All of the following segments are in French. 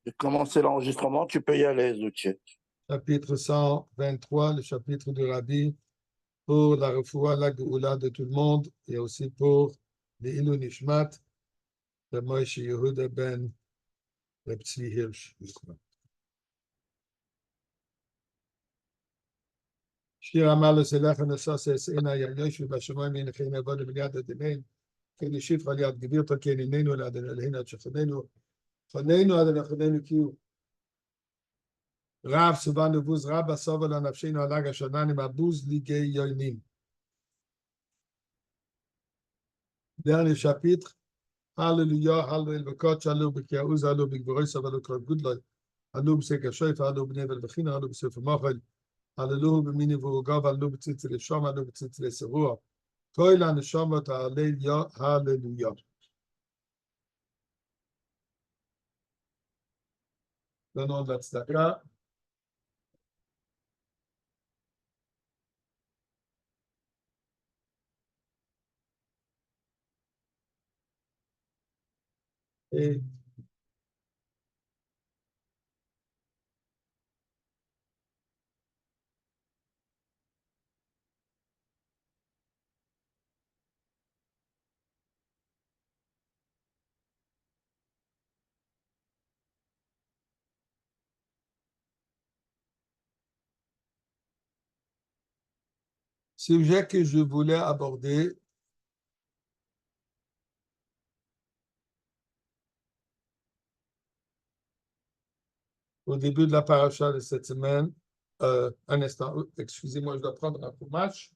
J'ai commencé l'enregistrement, tu peux y aller, Zoutier. Chapitre 123, le chapitre du Rabbi, pour la refoua, la geoula de tout le monde, et aussi pour les Ilou Nishmat de Moshe Yehuda ben Reb Tzvi Hirsch. שיר אמר לסלח ונשא שעשינה ישו בשמיים ינחם יבוא לבניית הדמיין כן ישיב על יד גבירתו כן הננו לעד אלוהינו עד שכננו חננו עד נכוננו כי הוא רב סובנו בוז רב סובל לנפשנו עלג השננים הבוז ליגי יוינים. Dernier chapitre. Alléluia, Alléluia, Bekot, Alléluia, Bekiaouz, Alléluia, Bekboris, Alléluia, Krov Goodloy, Alléluia, Besekashoif, Alléluia, Benevel Bechina, Alléluia, Besefer Mochel, Alléluia, Bemini Vurugov, Alléluia, Betzitzil Shom, Alléluia, Betzitzil Serua. Koil Neshamot, Alléluia, Alléluia. Le nom de la tzedaka. Et sujet que je voulais aborder, au début de la paracha de cette semaine, un instant, excusez-moi, je dois prendre un coup de match.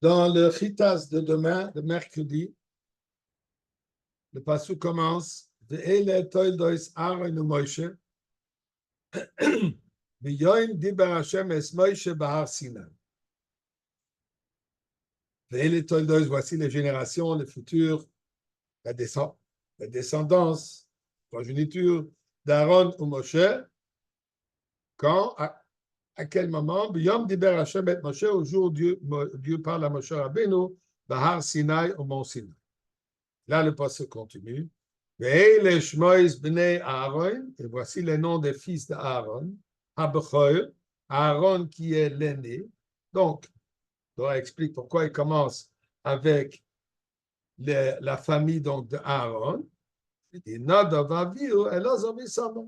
Dans le chitas de demain, de mercredi, le passage commence Ve'ele toildois Aaron ou Moshe V'yoim diber Hashem es Moshe bahar Sinai. Ve'ele toildois, voici les générations, le futur, la descendance, la progéniture d'Aaron ou Moshe. Quand, à quel moment? V'yom diber Hashem et Moshe, au jour Dieu parle à Moshe Rabbeinu bahar Sinai au mont Sinai. Là, le passage continue. Et voici les noms des fils d'Aaron. Aaron qui est l'aîné. Donc, on explique pourquoi il commence avec la famille d'Aaron. Il dit Nadav, Avihu, Elazar et Sama.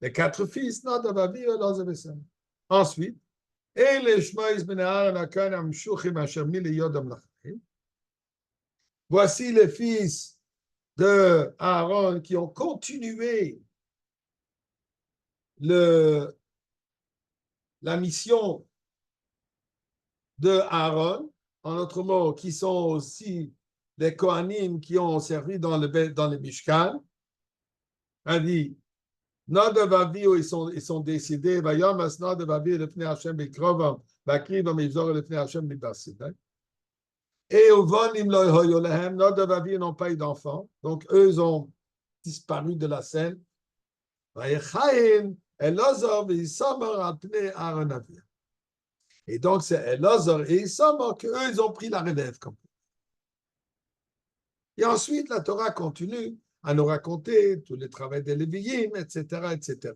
Les quatre fils, Nadav, Avihu, Elazar et Sama. Ensuite, et les Shmois ben Aaron Akan Amshuchim Asher Mili Yodam Lachim. Voici les fils de Aaron qui ont continué la mission de Aaron, en d'autres mots, qui sont aussi les Kohanim qui ont servi dans le Mishkan. Il dit, Nadav Avihu, ils sont décédés, Vayom as Nadav Avihu lefnei Hashem bikrovam, Vakrivam Yivzor lefnei Hashem bibasidai. Et au Vonim lo hoyolehem, Nadav Avihu n'ont pas eu d'enfants, donc eux, ils ont disparu de la scène. Et donc, c'est Elazar et Isamar qu'eux, ils ont pris la relève. Et ensuite, la Torah continue à nous raconter tous les travaux des Lévi'im, etc., etc.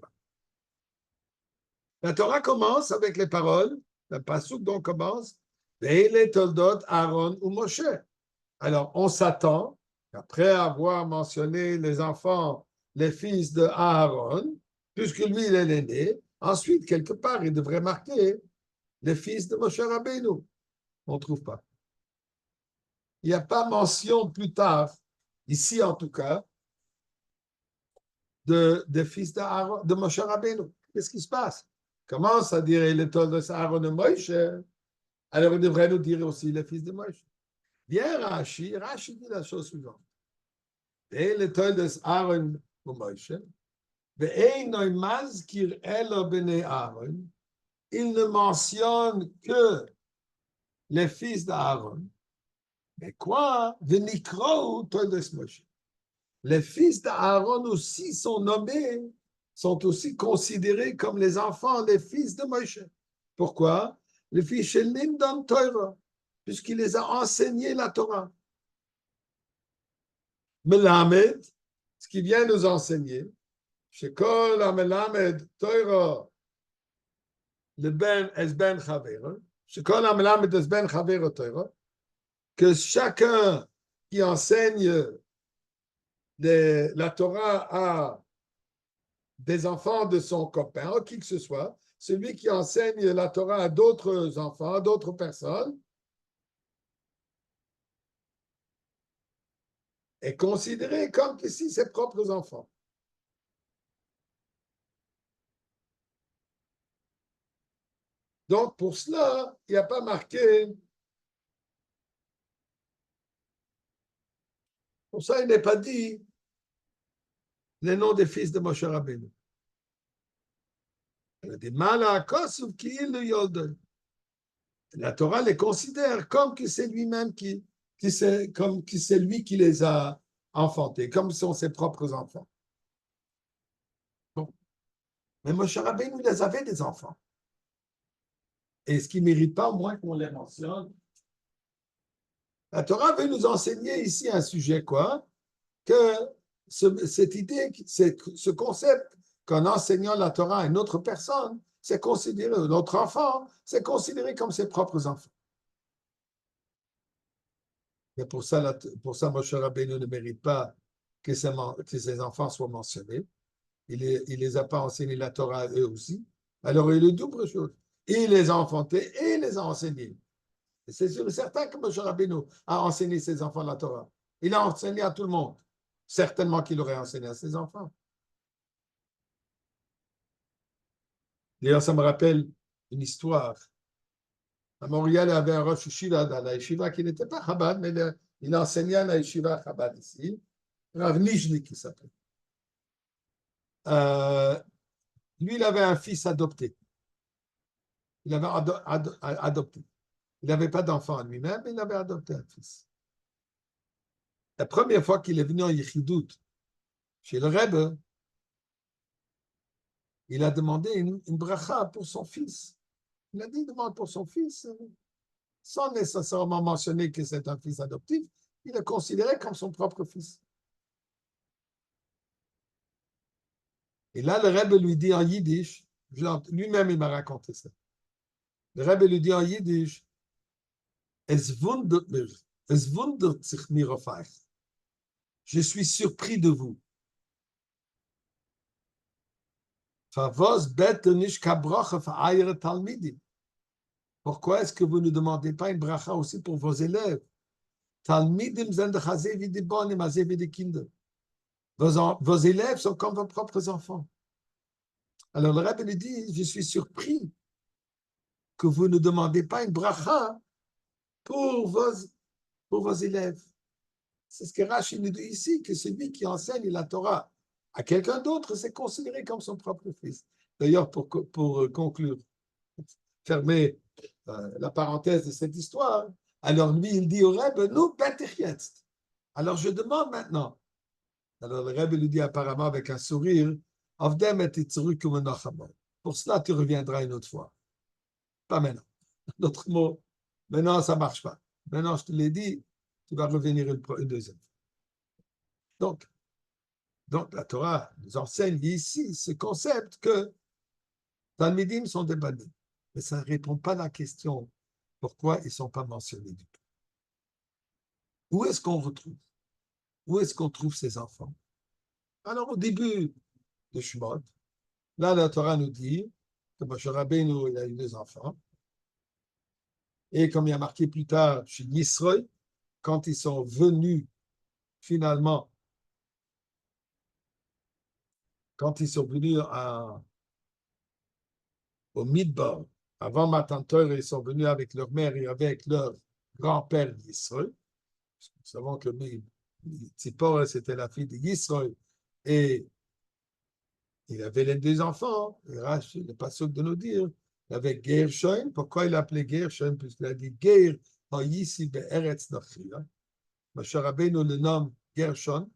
La Torah commence avec les paroles, le pasuk donc commence, Ve'ele toldot Aaron ou Moshe. Alors, on s'attend qu'après avoir mentionné les enfants, les fils de Aaron, puisque lui, il est l'aîné, ensuite, quelque part, il devrait marquer les fils de Moshe Rabbeinu. On ne trouve pas. Il n'y a pas mention plus tard, ici en tout cas, des fils de Moshe Rabbeinu. Qu'est-ce qui se passe? Commence à dire les toldos de Aaron et Moshe, alors il devrait nous dire aussi les fils de Moshe. Viens Rashi dit la chose suivante. Et les toldos de Aaron et Moshe, il ne mentionne que les fils d'Aaron. Mais quoi? Les fils d'Aaron aussi sont nommés, sont aussi considérés comme les enfants, les fils de Moshe. Pourquoi? Les fils chez Limdam Torah, puisqu'il les a enseignés la Torah. Melamed, ce qui vient nous enseigner, chez Kol Melamed Torah, le Ben es Ben Chavera, chez Kol Melamed es Ben Chavera Torah, que chacun qui enseigne la Torah à des enfants de son copain, ou qui que ce soit, celui qui enseigne la Torah à d'autres enfants, à d'autres personnes, est considéré comme si ses propres enfants. Donc, pour cela, il n'y a pas marqué. Pour ça, il n'est pas dit les noms des fils de Moshe Rabbeinu. Il a dit Malakosov qui le Yolde. La Torah les considère comme que c'est lui-même comme que c'est lui qui les a enfantés, comme sont ses propres enfants. Bon. Mais Moshe Rabbeinu, il les avait des enfants. Est-ce qu'il ne mérite pas au moins qu'on les mentionne? La Torah veut nous enseigner ici un sujet, quoi? Que cette idée, ce concept qu'en enseignant la Torah à une autre personne, c'est considéré, notre enfant, c'est considéré comme ses propres enfants. Mais pour ça, Moshe Rabbeinu ne mérite pas que ses enfants soient mentionnés. Il ne les a pas enseignés la Torah à eux aussi. Alors, il est double chose. Il les a enfantés et il les a enseignés. C'est certain que Moshe Rabbeinu a enseigné ses enfants la Torah. Il a enseigné à tout le monde. Certainement qu'il aurait enseigné à ses enfants. D'ailleurs, ça me rappelle une histoire. À Montréal, il y avait un Rosh Yeshiva dans la Yeshiva qui n'était pas Chabad, mais il enseignait à la Yeshiva Chabad ici. Rav Nijni qui s'appelle. Lui, il avait un fils adopté. Il avait adopté. Il n'avait pas d'enfant lui-même, mais il avait adopté un fils. La première fois qu'il est venu en Yichidut, chez le Rebbe, il a demandé une bracha pour son fils. Il a dit, demande pour son fils, sans nécessairement mentionner que c'est un fils adoptif, il est considéré comme son propre fils. Et là, le Rebbe lui dit en yiddish, lui-même il m'a raconté ça. Le Rebbe lui dit en yiddish, es wundert sich mir auf euch. Je suis surpris de vous. Pourquoi est-ce que vous ne demandez pas une bracha aussi pour vos élèves? Vos élèves sont comme vos propres enfants. Alors le Rebbe lui dit, je suis surpris que vous ne demandez pas une bracha pour vos élèves. C'est ce que Rashi nous dit ici, que celui qui enseigne la Torah à quelqu'un d'autre, c'est considéré comme son propre fils. D'ailleurs, pour conclure, fermer la parenthèse de cette histoire, alors lui, il dit au Rebbe, nous, Betechetz. Alors je demande maintenant. Alors le Rebbe lui dit apparemment avec un sourire, pour cela, tu reviendras une autre fois. Pas maintenant. D'autres mots, maintenant, ça ne marche pas. Maintenant, je te l'ai dit, tu vas revenir une deuxième fois. Donc, la Torah nous enseigne ici ce concept que Talmidim sont des banim. Mais ça ne répond pas à la question pourquoi ils ne sont pas mentionnés du tout. où est-ce qu'on retrouve? Où est-ce qu'on trouve ces enfants? Alors, au début de Shemot, là, la Torah nous dit que Moshe Rabbeinu, il a eu 2 enfants. Et comme il y a marqué plus tard chez Yisroel, quand ils sont venus finalement, quand ils sont venus au Midbar, avant Matan Torah, ils sont venus avec leur mère et avec leur grand-père Yisroel. Nous savons que Tzipora, c'était la fille de Yisroel. Et il avait les 2 enfants. Et Rashi, le passage de nous dire, il avait Gershon. Pourquoi il appelait Gershon? Puisqu'il a dit Ger Hayisi Be'eretz Nachria. Moshe Rabbeinu le nomme Gershon.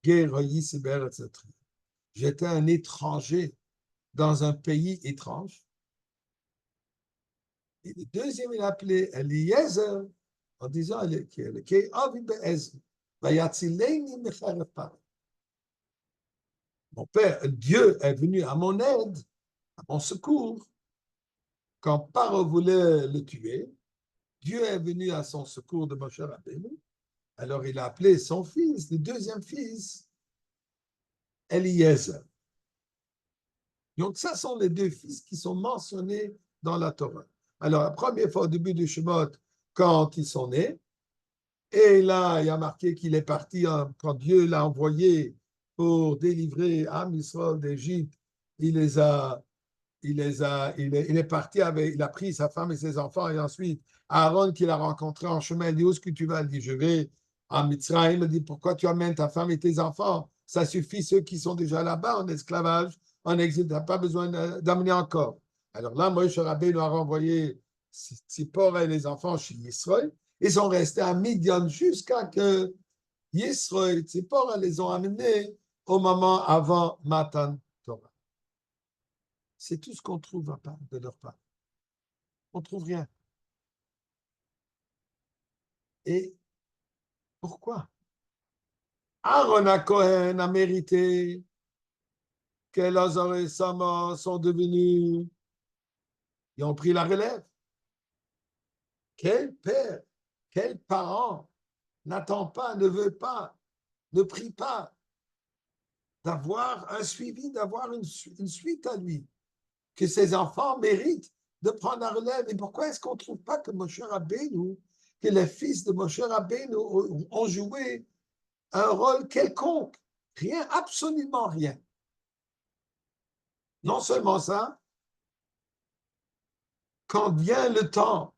Ger Hayisi Be'eretz Nachria. J'étais un étranger dans un pays étrange. Et le deuxième, il appelait Eliezer en disant mon père, Dieu est venu à mon aide, à mon secours. Quand Paro voulait le tuer, Dieu est venu à son secours de Moshe Rabbeinu. Alors il a appelé son fils, le deuxième fils, Eliezer. Donc, ça sont les 2 fils qui sont mentionnés dans la Torah. Alors, la première fois au début du Shemot, quand ils sont nés, et là, il y a marqué qu'il est parti quand Dieu l'a envoyé pour délivrer Am Israël d'Égypte. Il est parti avec, il a pris sa femme et ses enfants, et ensuite, Aaron, qu'il a rencontré en chemin, il dit, où est-ce que tu vas? Il dit, je vais à Mitzrayim. Il dit, pourquoi tu amènes ta femme et tes enfants? Ça suffit, ceux qui sont déjà là-bas en esclavage, en exil, tu n'as pas besoin d'amener encore. Alors là, Moïse Rabbeinu a renvoyé Tzipora et les enfants chez Israël. Ils sont restés à Midian jusqu'à que Israël et Tzipora les ont amenés au moment avant Matan Torah. C'est tout ce qu'on trouve de leur part. On ne trouve rien. Et pourquoi? Aaron à Cohen a mérité que Lazare et Sama sont devenus, ils ont pris la relève. Quel père, quel parent n'attend pas, ne veut pas, ne prie pas d'avoir un suivi, d'avoir une suite à lui, que ses enfants méritent de prendre la relève. Et pourquoi est-ce qu'on ne trouve pas que Moshe Rabbeinu, que les fils de Moshe Rabbeinu ont joué un rôle quelconque? Rien, absolument rien. Non seulement ça, quand vient le temps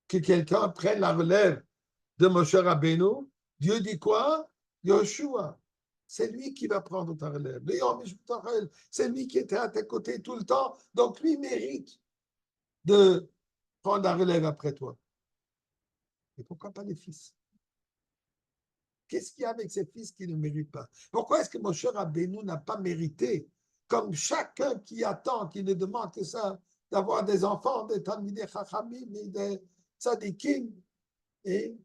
que quelqu'un prenne la relève de Moshe Rabbeinu, Dieu dit quoi? Yoshua, c'est lui qui va prendre ta relève. C'est lui qui était à tes côtés tout le temps, donc lui mérite de prendre la relève après toi. Et pourquoi pas les fils? Qu'est-ce qu'il y a avec ces fils qui ne méritent pas? Pourquoi est-ce que Moshe Rabbeinu n'a pas mérité, comme chacun qui attend, qui ne demande que ça, d'avoir des enfants, des Talmidei Chachamim et des Tzadikim? Et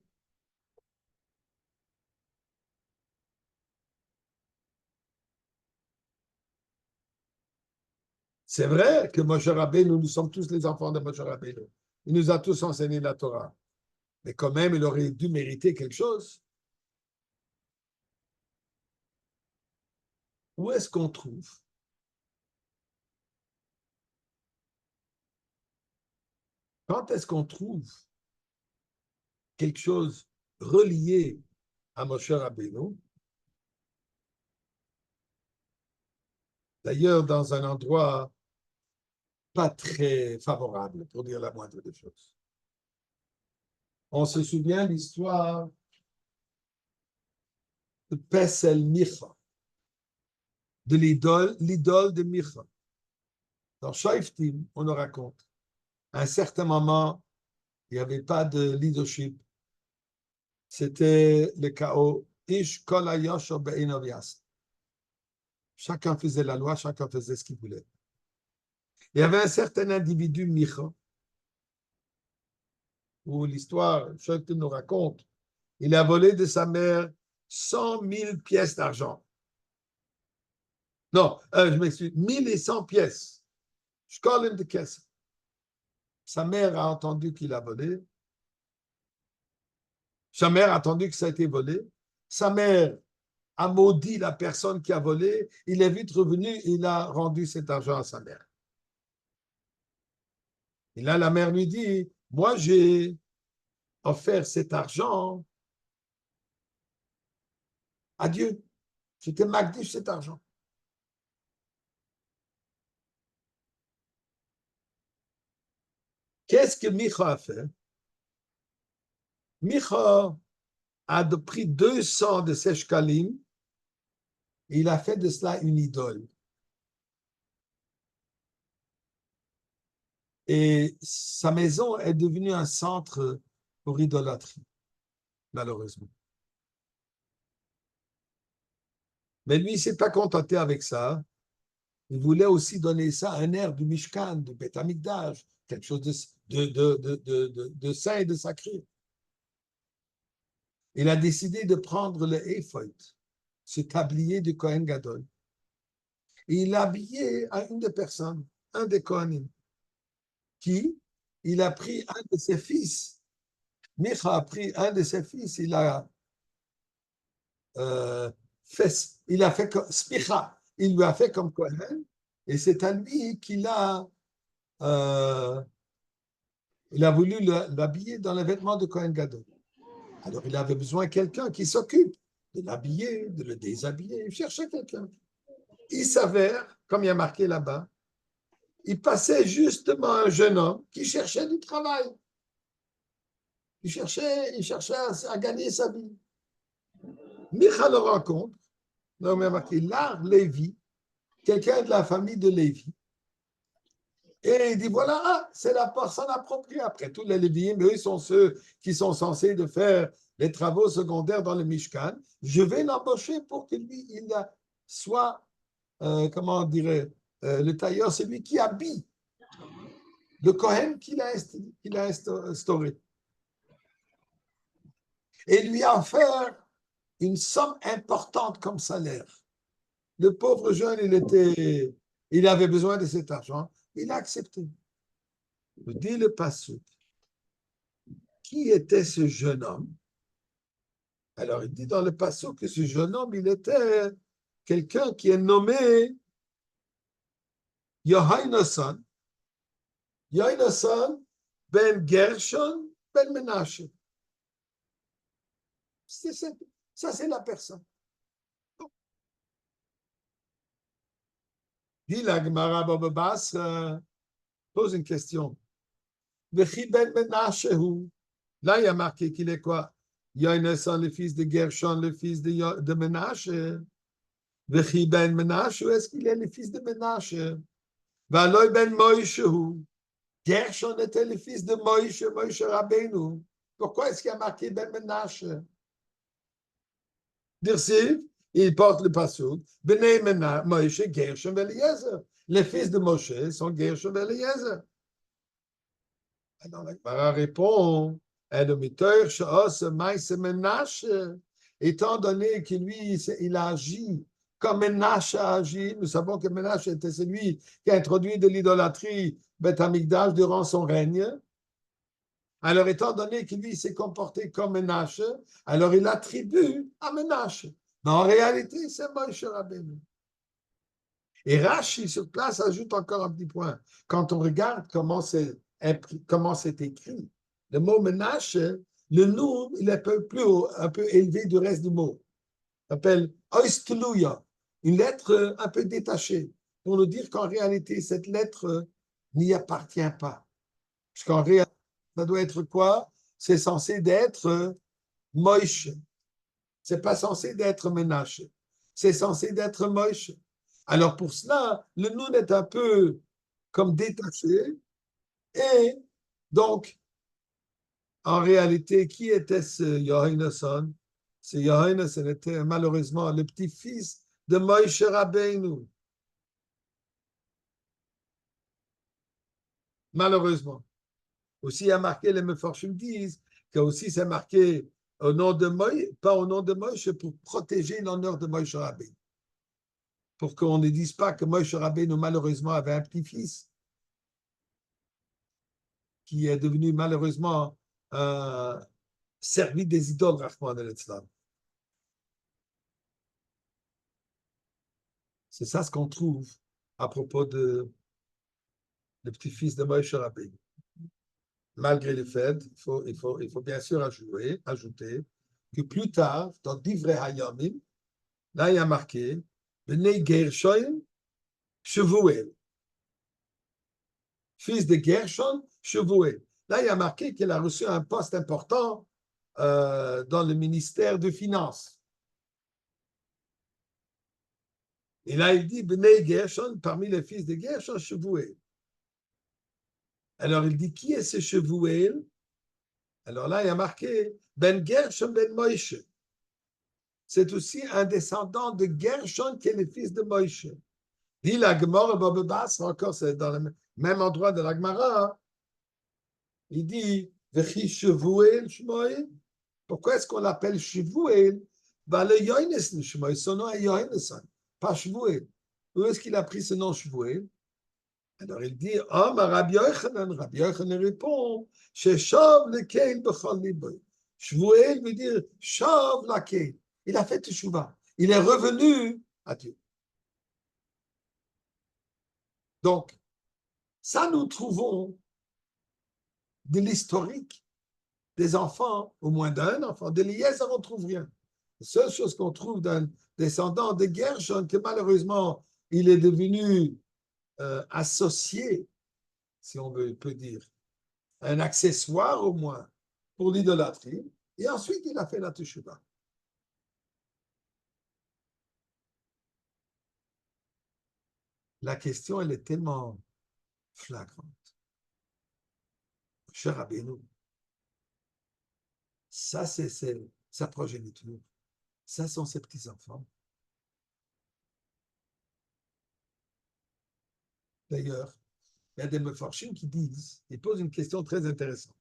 c'est vrai que Moshe Rabbeinu, nous sommes tous les enfants de Moshe Rabbeinu. Il nous a tous enseigné la Torah. Mais quand même, il aurait dû mériter quelque chose. Où est-ce qu'on trouve? Quand est-ce qu'on trouve quelque chose relié à Moshe Rabbeinu? D'ailleurs, dans un endroit pas très favorable, pour dire la moindre des choses. On se souvient de l'histoire de Pesel Micha, de l'idole de Micha. Dans Shoftim, on nous raconte, à un certain moment, il n'y avait pas de leadership. C'était le chaos. Ish kol hayosho be'einav yas. Chacun faisait la loi, chacun faisait ce qu'il voulait. Il y avait un certain individu, Micha, où l'histoire, Shoftim nous raconte, il a volé de sa mère 100 000 pièces d'argent. Non, je m'excuse, 1100 pièces. Je colle de caisse. Sa mère a entendu qu'il a volé. Sa mère a attendu que ça a été volé. Sa mère a maudit la personne qui a volé. Il est vite revenu et il a rendu cet argent à sa mère. Et là, la mère lui dit, moi, j'ai offert cet argent à Dieu. J'étais magnifique cet argent. Qu'est-ce que Micha a fait? Micha a pris 200 de ses shkalim et il a fait de cela une idole. Et sa maison est devenue un centre pour idolâtrie, malheureusement. Mais lui, il ne s'est pas contenté avec ça. Il voulait aussi donner ça un air du Mishkan, du Beth Amikdash, quelque chose de saint et de sacré. Il a décidé de prendre le éphod, ce tablier du Kohen Gadol. Et il l'a habillé à une des personnes, un des Kohanim, qui, il a pris un de ses fils. Micha a pris un de ses fils, il a fait comme Smicha, il lui a fait comme Kohen, et c'est à lui qu'il a, il a voulu l'habiller dans les vêtements de Kohen Gadol. Alors il avait besoin de quelqu'un qui s'occupe de l'habiller, de le déshabiller, il cherchait quelqu'un. Il s'avère, comme il y a marqué là-bas, il passait justement un jeune homme qui cherchait du travail. Il cherchait à gagner sa vie. Micha le rencontre, non, mais marqué Lar Lévi, quelqu'un de la famille de Lévi. Et il dit, voilà, ah, c'est la personne appropriée. Après tout, les Léviens, mais eux, ils sont ceux qui sont censés de faire les travaux secondaires dans le Mishkan. Je vais l'embaucher pour que lui, il soit, comment on dirait, le tailleur, c'est lui qui habille le Kohen qu'il a instauré. Et lui a offert une somme importante comme salaire. Le pauvre jeune, il avait besoin de cet argent. Il a accepté. Il dit le pasuk. Qui était ce jeune homme? Alors, il dit dans le pasuk que ce jeune homme, il était quelqu'un qui est nommé Yohainason. Yohainason ben Gershon ben Menashe. Ça, c'est la personne. Dit la Gemara Baba Basra, pose une question. Vechi ben Menashe hu. Là, il y a marqué qu'il est quoi? Yohainason, le fils de Gershon, le fils de Menashe. Vechi ben Menashe, est-ce qu'il est le fils de Menashe? Valoy ben Moïse hu. Gershon était le fils de Moïse, Moïse Rabbeinu. Pourquoi est-ce qu'il y a marqué Ben Menashe? Dirsiv, il porte le pasuk. Benei Moïse, Gershon, Eliezer. Les fils de Moshe sont Gershon et Eliezer. Alors la Gemara répond, étant donné que lui, il a agi comme Menashe a agi, nous savons que Menashe était celui qui a introduit de l'idolâtrie Beth Amikdash durant son règne. Alors, étant donné que lui s'est comporté comme Menashe, alors il attribue à Menashe. Mais en réalité, c'est Moïse Rabbeinu. Et Rashi, sur place, ajoute encore un petit point. Quand on regarde comment c'est écrit, le mot Menashe, le nom, il est un peu élevé du reste du mot. Il s'appelle Oistluya, une lettre un peu détachée, pour nous dire qu'en réalité, cette lettre n'y appartient pas. Parce qu'en réalité, ça doit être quoi? C'est censé d'être Moïse. C'est pas censé d'être Menashe. C'est censé d'être Moïse. Alors pour cela, le nom est un peu comme détaché. Et donc, en réalité, qui était ce Yohainason? Ce Yohainason était malheureusement le petit-fils de Moïse Rabbeinu. Malheureusement. Aussi, il y a marqué, les Mefarshim disent que aussi c'est marqué au nom de Moïse, pas au nom de Moïse, pour protéger l'honneur de Moïse Rabbeinu. Pour qu'on ne dise pas que Moïse Rabbeinu, malheureusement, avait un petit-fils qui est devenu malheureusement servi des idoles, Rahman al-Islam. C'est ça ce qu'on trouve à propos de le petit-fils de Moïse Rabbeinu. Malgré le fait, il faut bien sûr ajouter que plus tard, dans Divrei Hayamim, là il y a marqué Bnei Gershon Shevuel, fils de Gershon Shevuel. Là il y a marqué qu'il a reçu un poste important dans le ministère des Finances. Et là il dit Bnei Gershon, parmi les fils de Gershon Shevuel. Alors il dit qui est ce Shevuel? Alors là il y a marqué Ben Gershon Ben Moïse. C'est aussi un descendant de Gershon qui est le fils de Moïse. Dit la Gemara Baba Basra, encore c'est dans le même endroit de la Gemara, hein. Il dit Vechi Shevuel Shmoel. Pourquoi est-ce qu'on l'appelle Shevuel? Ben, le Yoines Shmoel, son nom est Yoines, pas Shevuel. Où est-ce qu'il a pris ce nom Shevuel? Alors il dit Rabbi Yochanan répond Sheshav lekeil bechol liboy. Shevuel veut dire Shav lakeil. Il a fait teshuva. Il est revenu à Dieu. Donc, ça, nous trouvons de l'historique des enfants, au moins d'un enfant. D'Eliezer, on ne trouve rien. La seule chose qu'on trouve d'un descendant de Gershon, que malheureusement, il est devenu associé, si on peut dire, un accessoire au moins, pour l'idolâtrie. Et ensuite, il a fait la teshuva. La question, elle est tellement flagrante. Cher Rabbeinu, ça, c'est sa progéniture. Ça sont ses petits-enfants. D'ailleurs, il y a des mefarshim qui disent, ils posent une question très intéressante.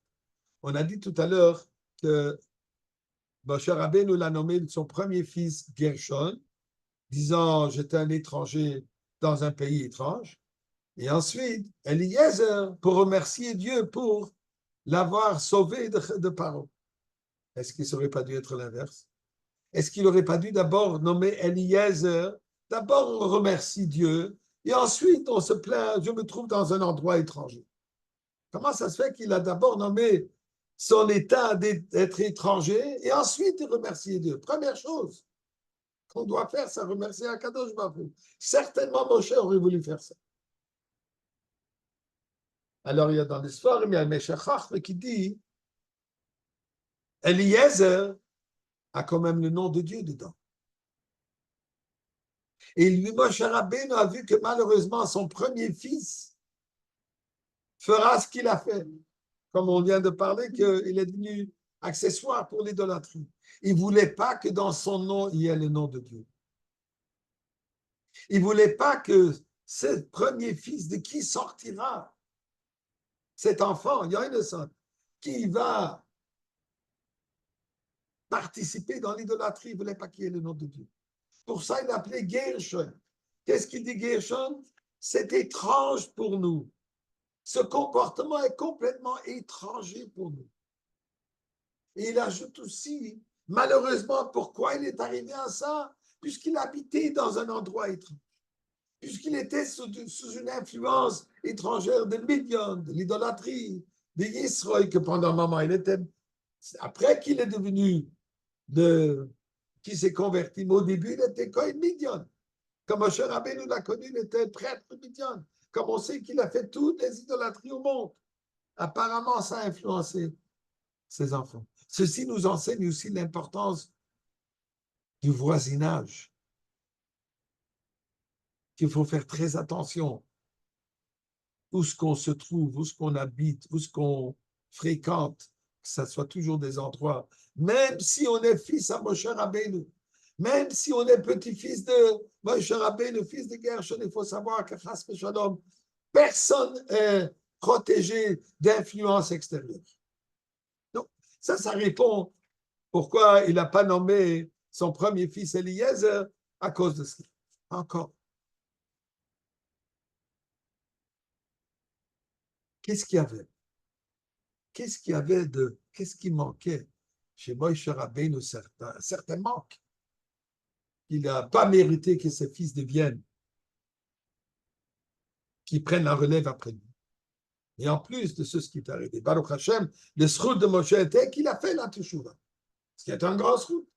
On a dit tout à l'heure que Moshe Rabbeinu l'a nommé son premier fils Gershon, disant j'étais un étranger dans un pays étrange. Et ensuite, Eliezer, pour remercier Dieu pour l'avoir sauvé de Paro. Est-ce qu'il n'aurait pas dû être l'inverse? Est-ce qu'il n'aurait pas dû d'abord nommer Eliezer? D'abord, on remercie Dieu, et ensuite, on se plaint, je me trouve dans un endroit étranger. Comment ça se fait qu'il a d'abord nommé son état d'être étranger, et ensuite remercier Dieu? Première chose qu'on doit faire, c'est remercier Akadosh Baruch Hu. Certainement, Moshe aurait voulu faire ça. Alors, il y a dans l'histoire, il y a le Meshachach qui dit Eliezer a quand même le nom de Dieu dedans. Et lui, Moshe Rabbeinu a vu que malheureusement, son premier fils fera ce qu'il a fait. Comme on vient de parler, qu'il est devenu accessoire pour l'idolâtrie. Il ne voulait pas que dans son nom, il y ait le nom de Dieu. Il ne voulait pas que ce premier fils, de qui sortira cet enfant, Yonasan, qui va participer dans l'idolâtrie, il ne voulait pas qu'il y ait le nom de Dieu. Pour ça, il l'appelait Gershon. Qu'est-ce qu'il dit Gershon? C'est étrange pour nous. Ce comportement est complètement étranger pour nous. Et il ajoute aussi, malheureusement, pourquoi il est arrivé à ça? Puisqu'il habitait dans un endroit étrange. Puisqu'il était sous une influence étrangère de Midian, de l'idolâtrie, de Yisroël, que pendant un moment, il était. Après qu'il est devenu qui s'est converti, mais au début, il était Kohen Midian. Comme Moshe Rabbeinu l'a connu, il était prêtre Midian. Comme on sait qu'il a fait toutes les idolâtries au monde. Apparemment, ça a influencé ses enfants. Ceci nous enseigne aussi l'importance du voisinage. Qu'il faut faire très attention où ce qu'on se trouve, où ce qu'on habite, où ce qu'on fréquente, que ce soit toujours des endroits, même si on est fils à Moshe Rabbeinu, même si on est petit-fils de Moshe Rabbeinu, fils de Gershon, il faut savoir que Chas v'Shalom, personne n'est protégé d'influence extérieure. Donc, ça répond pourquoi il n'a pas nommé son premier fils Eliezer à cause de ça. Encore. Qu'est-ce qu'il y avait? Qu'est-ce qu'il y avait de. Qu'est-ce qui manquait chez Moïse Rabbeinu certains manques. Il n'a pas mérité que ses fils deviennent, qui prennent la relève après lui. Et en plus de ce qui est arrivé, Baruch Hashem, le srout de Moshe était qu'il a fait la teshuva, ce qui est un grand srout.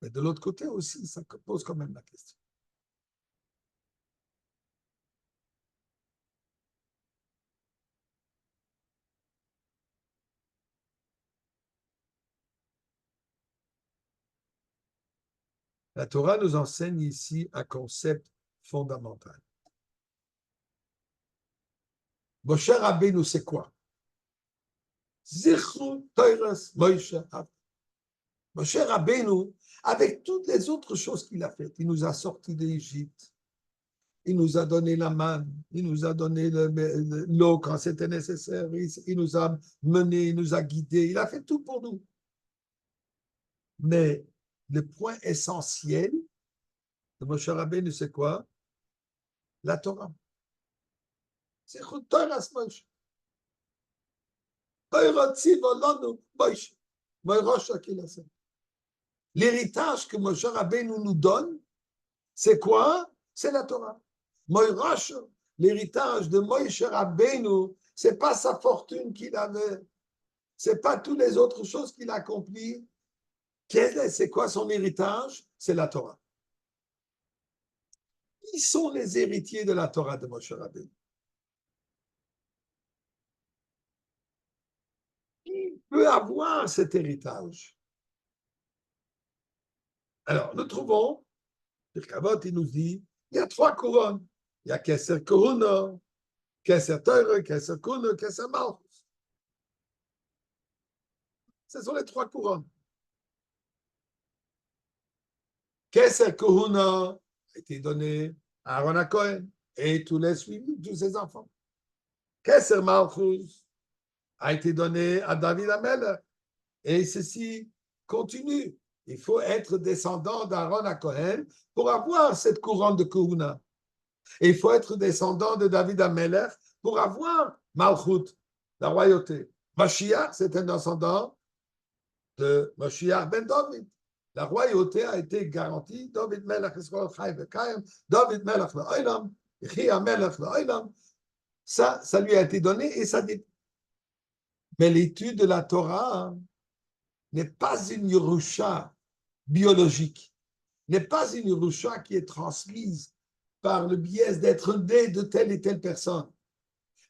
Mais de l'autre côté aussi, ça pose quand même la question. La Torah nous enseigne ici un concept fondamental. Moshe Rabbeinu, c'est quoi? Zichru Toiras Moshe. Moshe Rabbeinu, avec toutes les autres choses qu'il a faites, il nous a sortis d'Égypte, il nous a donné la manne, il nous a donné l'eau quand c'était nécessaire, il nous a menés, il nous a guidés, il a fait tout pour nous. Mais le point essentiel de Moshe Rabbeinu, c'est quoi? La Torah. C'est Torah Moshe. L'héritage que Moshe Rabbeinu nous donne, c'est quoi? C'est la Torah. Moïrosh, l'héritage de Moshe Rabbeinu, c'est pas sa fortune qu'il avait, c'est pas toutes les autres choses qu'il a accomplies. C'est quoi son héritage? C'est la Torah. Qui sont les héritiers de la Torah de Moshe Rabbeinu? Qui peut avoir cet héritage? Alors, nous trouvons, Pirkavot, il nous dit, il y a 3 couronnes. Il y a Keser Kohuna, Keser Teure, Keser Kuna, Keser Malchus. Ce sont les 3 couronnes. Keser Kohuna a été donné à Aaron HaKohen et tous les suivis, tous ses enfants. Keser Malchus a été donné à David Amelech et ceci continue. Il faut être descendant d'Aaron HaKohen pour avoir cette couronne de Kohuna. Et il faut être descendant de David Amelech pour avoir Malchut, la royauté. Mashiach, c'est un descendant de Mashiach ben David. La royauté a été garantie. David Melech, David Melech l'Olam, Chia Melech l'Olam. Ça lui a été donné et ça dit. Mais l'étude de la Torah n'est pas une Yerusha biologique, n'est pas une Yerusha qui est transmise par le biais d'être né de telle et telle personne.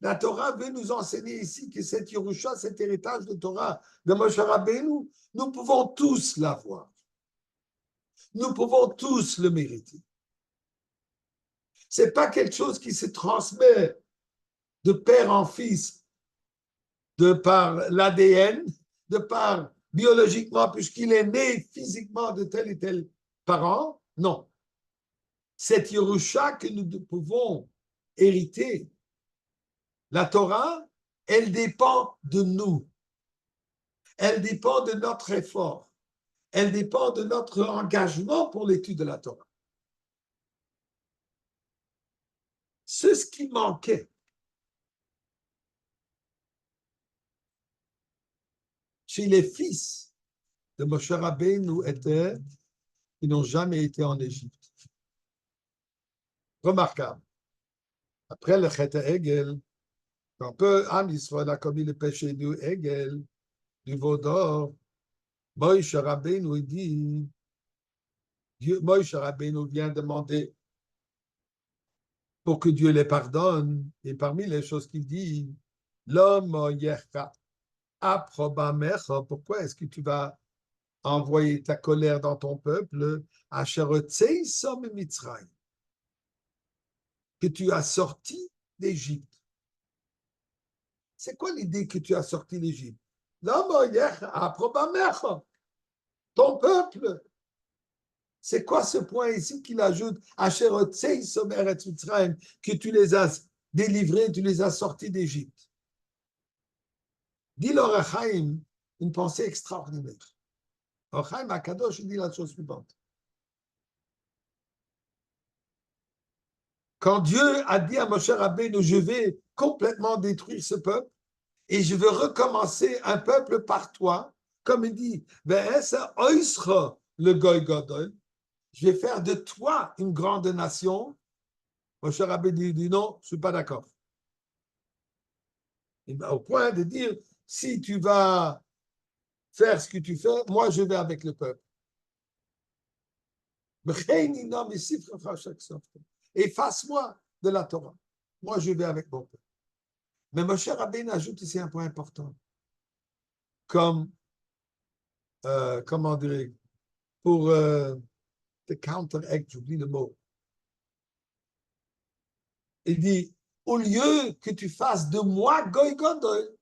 La Torah veut nous enseigner ici que cette Yerusha, cet héritage de Torah de Moshe Rabbeinu, nous pouvons tous l'avoir. Nous pouvons tous le mériter. Ce n'est pas quelque chose qui se transmet de père en fils, de par l'ADN, de par biologiquement, puisqu'il est né physiquement de tel et tel parent. Non. Cette Yerusha que nous pouvons hériter, la Torah, elle dépend de nous. Elle dépend de notre effort. Elle dépend de notre engagement pour l'étude de la Torah. C'est ce qui manquait. Chez les fils de Moshe Rabbeinu étaient, ils n'ont jamais été en Égypte. Remarquable. Après le Chet Egel, quand Am Yisraël a commis le péché du Egel, du veau d'or, Moshe Rabbeinu dit, Moshe Rabbeinu vient demander pour que Dieu les pardonne. Et parmi les choses qu'il dit, l'homme yerka aprobamecha, pourquoi est-ce que tu vas envoyer ta colère dans ton peuple, que tu as sorti d'Égypte. C'est quoi l'idée que tu as sorti d'Égypte? L'homme yerka aprobamecha, ton peuple. C'est quoi ce point ici qu'il ajoute que tu les as délivrés, tu les as sortis d'Égypte? Dit l'Or HaChaim une pensée extraordinaire. L'Or HaChaim Akadosh dit la chose suivante. Quand Dieu a dit à Moshe Rabbeinu, je vais complètement détruire ce peuple et je veux recommencer un peuple par toi, Comme il dit, le Goy Gadol, je vais faire de toi une grande nation. Moshe Rabbeinu dit non, je ne suis pas d'accord. Au point de dire, si tu vas faire ce que tu fais, moi je vais avec le peuple. Efface-moi de la Torah. Moi je vais avec mon peuple. Mais Moshe Rabbeinu ajoute ici un point important. Comme, comment dire, pour the counteract, j'oublie le mot. Il dit, au lieu que tu fasses de moi Goy Gadol,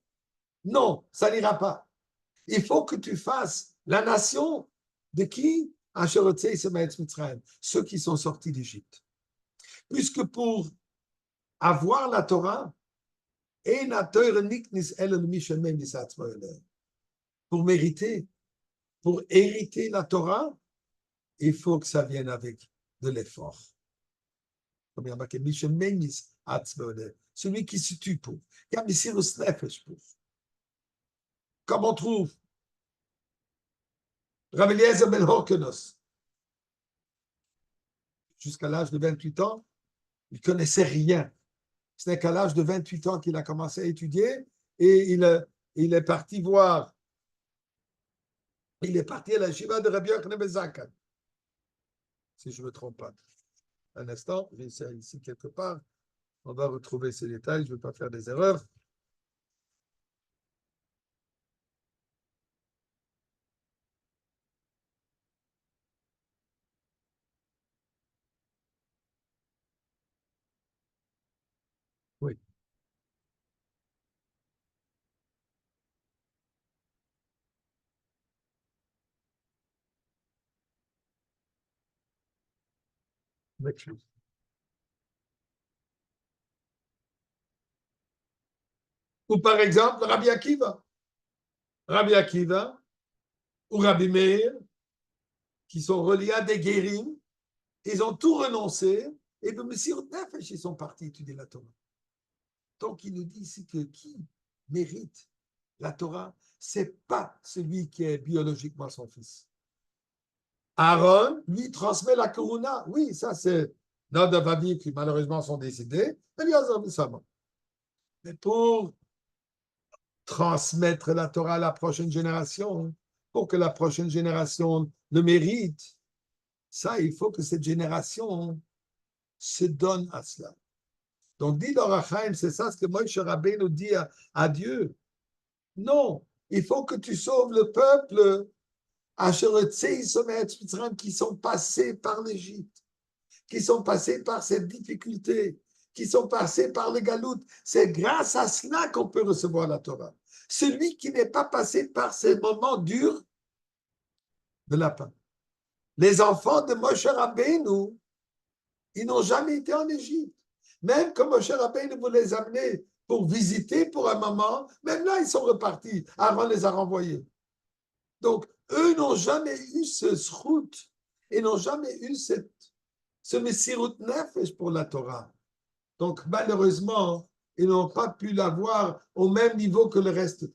non, ça n'ira pas. Il faut que tu fasses la nation de qui? Ceux qui sont sortis d'Égypte. Puisque pour avoir la Torah, pour mériter, pour hériter la Torah, il faut que ça vienne avec de l'effort. Comme il y a marqué, celui qui se tue pour. Comme on trouve Rabbi Eliezer ben Horkenos, jusqu'à l'âge de 28 ans, il ne connaissait rien. Ce n'est qu'à l'âge de 28 ans qu'il a commencé à étudier et il est parti voir. Il est parti à la Shiva de Rabbi Yochanan ben Zakkai. Si je ne me trompe pas. Un instant, j'essaie ici quelque part. On va retrouver ces détails. Je ne veux pas faire des erreurs. Oui. M'excuse. Ou par exemple, Rabbi Akiva. Rabbi Akiva ou Rabbi Meir, qui sont reliés à des guérim, ils ont tout renoncé et de Messire Nefesh, ils sont partis étudier la Torah. Donc, il nous dit ici que qui mérite la Torah, ce n'est pas celui qui est biologiquement son fils. Aaron, lui, transmet la Koruna. Oui, ça, c'est Nadav Aviv qui malheureusement sont décédés. Mais pour transmettre la Torah à la prochaine génération, pour que la prochaine génération le mérite, ça, il faut que cette génération se donne à cela. Donc, dit l'Orachaim, c'est ça ce que Moïse Rabbeinu nous dit à Dieu. Non, il faut que tu sauves le peuple qui sont passés par l'Égypte, qui sont passés par cette difficulté, qui sont passés par le galout. C'est grâce à cela qu'on peut recevoir la Torah. Celui qui n'est pas passé par ces moments durs de la paix. Les enfants de Moshe Rabbeinu, ils n'ont jamais été en Égypte. Même comme Moshe Rabbeinu vous les amener pour visiter pour un moment, même là, ils sont repartis. Aaron les a renvoyés. Donc, eux n'ont jamais eu ce route et n'ont jamais eu ce Messirut Nefesh pour la Torah. Donc, malheureusement, ils n'ont pas pu l'avoir au même niveau que le reste.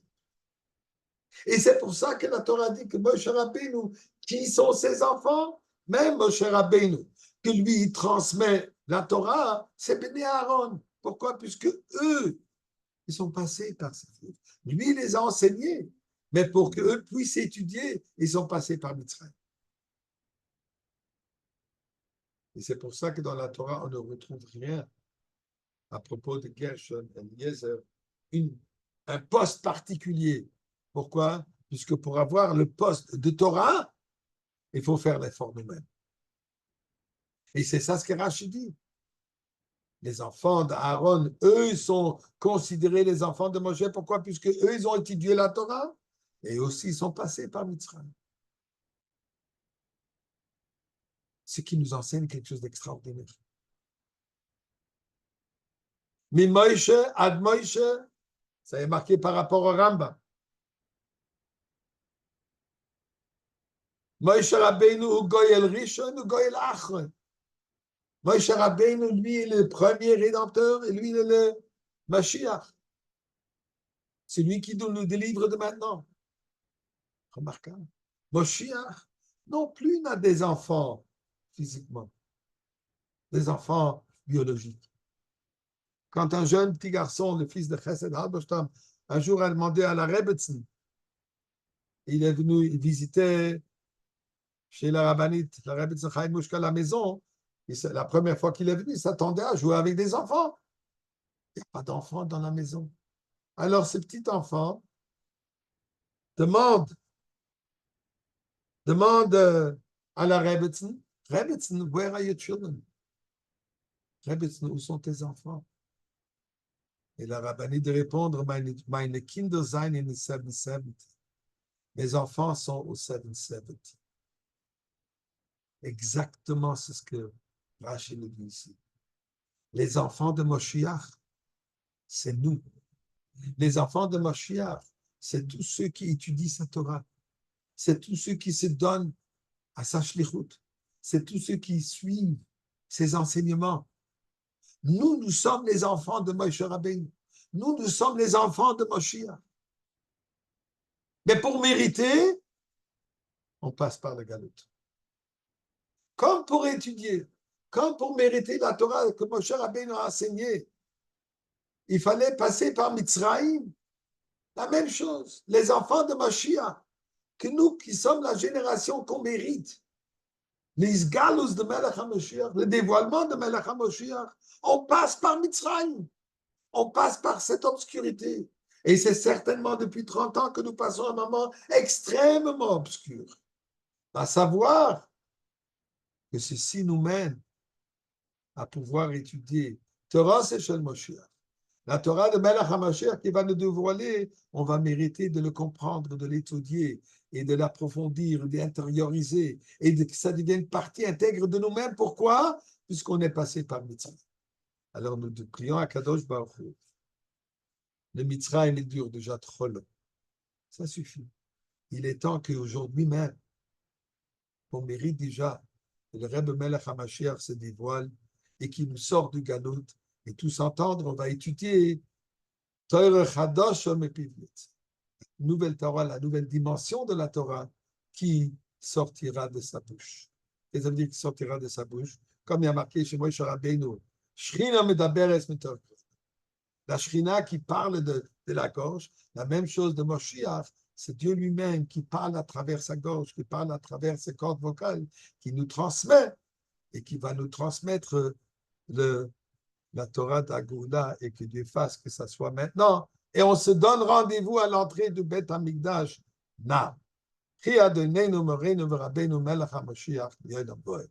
Et c'est pour ça que la Torah dit que Moshe Rabbeinu, qui sont ses enfants, même Moshe Rabbeinu, que lui, il transmet la Torah, c'est Béné Aaron. Pourquoi? Puisque eux, ils sont passés par ces choses. Lui, il les a enseignés. Mais pour qu'eux puissent étudier, ils sont passés par Mitzrayim. Et c'est pour ça que dans la Torah, on ne retrouve rien à propos de Gershon et Eliezer, un poste particulier. Pourquoi? Puisque pour avoir le poste de Torah, il faut faire l'effort nous-mêmes. Et c'est ça ce que Rashi dit. Les enfants d'Aaron, eux, sont considérés les enfants de Moshe. Pourquoi? Puisque eux, ils ont étudié la Torah et aussi ils sont passés par Mitzrayim. Ce qui nous enseigne quelque chose d'extraordinaire. Mi Moshe ad Moshe, ça est marqué par rapport au Rambam. Moshe Rabbeinu ou Goyel Rishon ou Goyel Achron. Moshe Rabbeinu, lui, est le premier rédempteur et lui, il est le Mashiach. C'est lui qui nous délivre de maintenant. Remarquable. Moshiach, non plus n'a des enfants physiquement, des enfants biologiques. Quand un jeune petit garçon, le fils de Chesed Halberstam, un jour a demandé à la Rebbetzin, il est venu visiter chez la rabbinite, la Rebbetzin Chaim Mushka, à la maison, et c'est la première fois qu'il est venu, il s'attendait à jouer avec des enfants. Il n'y a pas d'enfants dans la maison. Alors ce petit enfant demande à la Rebbetzin, Rebbetzin, where are your children? Rebbetzin, où sont tes enfants? Et la rabbinite de répondre, meine Kinder seien in the 770. Mes enfants sont au 770. Exactement c'est ce que Rachel nous dit ici. Les enfants de Moshiach, c'est nous. Les enfants de Moshiach, c'est tous ceux qui étudient sa Torah. C'est tous ceux qui se donnent à sa shlichut. C'est tous ceux qui suivent ses enseignements. Nous sommes les enfants de Moshe Rabbeinu. Nous sommes les enfants de Moshiach. Mais pour mériter, on passe par le galut. Comme pour étudier, comme pour mériter la Torah que Moshe Rabbeinu a enseignée, il fallait passer par Mitzrayim. La même chose, les enfants de Moshiach, que nous qui sommes la génération qu'on mérite, les galus de Melech HaMoshiach, le dévoilement de Melech HaMoshiach, on passe par Mitzrayim. On passe par cette obscurité. Et c'est certainement depuis 30 ans que nous passons un moment extrêmement obscur. À savoir que ceci nous mène à pouvoir étudier Torah Sechel Moshiach. La Torah de Melech HaMoshiach qui va nous dévoiler, on va mériter de le comprendre, de l'étudier et de l'approfondir, d'intérioriser et que ça devienne partie intègre de nous-mêmes. Pourquoi? Puisqu'on est passé par Mitzrayim. Alors nous prions à Kadosh Baruch Hu. Le Mitzrayim, il dure déjà trop long. Ça suffit. Il est temps qu'aujourd'hui même, on mérite déjà que le Rebbe Melech HaMashiach se dévoile et qu'il nous sort du Galout. Et tous entendre, on va étudier Torah Chadosh Mepivlet. Nouvelle Torah, la nouvelle dimension de la Torah qui sortira de sa bouche. Et ça veut dire qu'il sortira de sa bouche, comme il y a marqué chez Moshe Rabbeinu. Shrina medaberes mitorah. La Shrina qui parle de la gorge, la même chose de Moshiach, c'est Dieu lui-même qui parle à travers sa gorge, qui parle à travers ses cordes vocales, qui nous transmet et qui va nous transmettre la Torah d'Agoula et que Dieu fasse que ça soit maintenant. Et on se donne rendez-vous à l'entrée du Beth Amikdash. Na. Chi Adonenu Moreinu V'Rabbeinu Melech HaMoshiach Yom Boed.